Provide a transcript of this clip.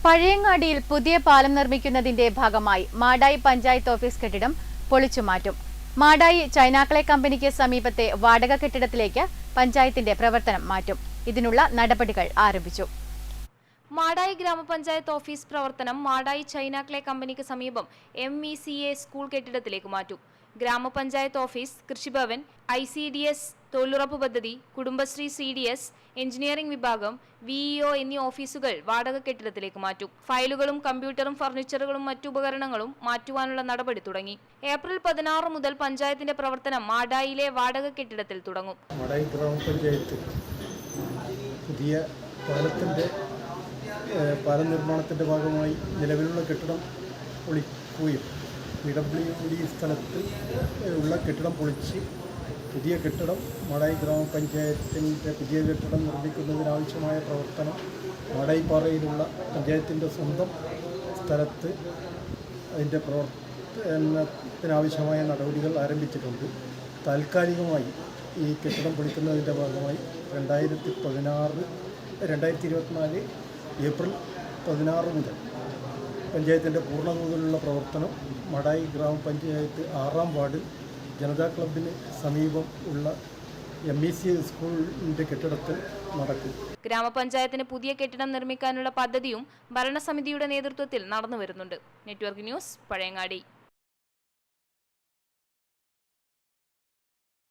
പഴയങ്ങാടിയിൽ പുതിയ പാലം നിർമ്മിക്കുന്നതിന്റെ ഭാഗമായി മാടായി പഞ്ചായത്ത് ഓഫീസ് കെട്ടിടം പൊളിച്ചുമാറ്റും. മാടായി ചൈനാക്ലെ കമ്പനിക്ക് സമീപത്തെ വാടക കെട്ടിടത്തിലേക്ക് പഞ്ചായത്തിന്റെ പ്രവർത്തനം മാറ്റും. ഇതിനുള്ള നടപടികൾ ആരംഭിച്ചു. മാടായി ഗ്രാമപഞ്ചായത്ത് ഓഫീസ് പ്രവർത്തനം മാടായി ചൈനാക്ലെ കമ്പനിക്ക് സമീപം MECA സ്കൂൾ കെട്ടിടത്തിലേക്ക് മാറ്റും. ഗ്രാമപഞ്ചായത്ത് ഓഫീസ്, കൃഷിഭവൻ, ICDS തൊഴിലുറപ്പ് പദ്ധതി, കുടുംബശ്രീ CDS, എഞ്ചിനീയറിംഗ് വിഭാഗം, VEO എന്നീ ഓഫീസുകൾ വാടക കെട്ടിടത്തിലേക്ക് മാറ്റും. ഫയലുകളും കമ്പ്യൂട്ടറും ഫർണിച്ചറുകളും മറ്റു ഉപകരണങ്ങളും മാറ്റുവാനുള്ള നടപടി തുടങ്ങി. ഏപ്രിൽ 16 മുതൽ പഞ്ചായത്തിന്റെ പ്രവർത്തനം മാടായിലെ വാടക കെട്ടിടത്തിൽ തുടങ്ങും. മാടായി ഗ്രാമപഞ്ചായത്ത് പുതിയ പാലം നിർമ്മാണത്തിൻ്റെ ഭാഗമായി നിലവിലുള്ള കെട്ടിടം പൊളിക്കുകയും PWD സ്ഥലത്ത് ഉള്ള കെട്ടിടം പൊളിച്ച് പുതിയ കെട്ടിടം മാടായി ഗ്രാമപഞ്ചായത്തിൻ്റെ പുതിയ കെട്ടിടം നിർമ്മിക്കുന്നതിനാവശ്യമായ പ്രവർത്തനം മാടായിപ്പാറയിലുള്ള പഞ്ചായത്തിൻ്റെ സ്വന്തം സ്ഥലത്ത് അതിൻ്റെ പ്രവർത്തനത്തിനാവശ്യമായ നടപടികൾ ആരംഭിച്ചിട്ടുണ്ട്. താൽക്കാലികമായി ഈ കെട്ടിടം പൊളിക്കുന്നതിൻ്റെ ഭാഗമായി 2024 ഏപ്രിൽ 16 മുതൽ പഞ്ചായത്തിൻ്റെ പൂർണ്ണതോതിലുള്ള പ്രവർത്തനം മാടായി ഗ്രാമപഞ്ചായത്ത് 6-ാം വാർഡിൽ ജനതാ ക്ലബിന് സമീപം ഉള്ള MECA സ്കൂളിൻ്റെ കെട്ടിടത്തിൽ നടക്കും. ഗ്രാമപഞ്ചായത്തിന് പുതിയ കെട്ടിടം നിർമ്മിക്കാനുള്ള പദ്ധതിയും ഭരണസമിതിയുടെ നേതൃത്വത്തിൽ നടന്നുവരുന്നുണ്ട്. Network news, Pazhayangadi.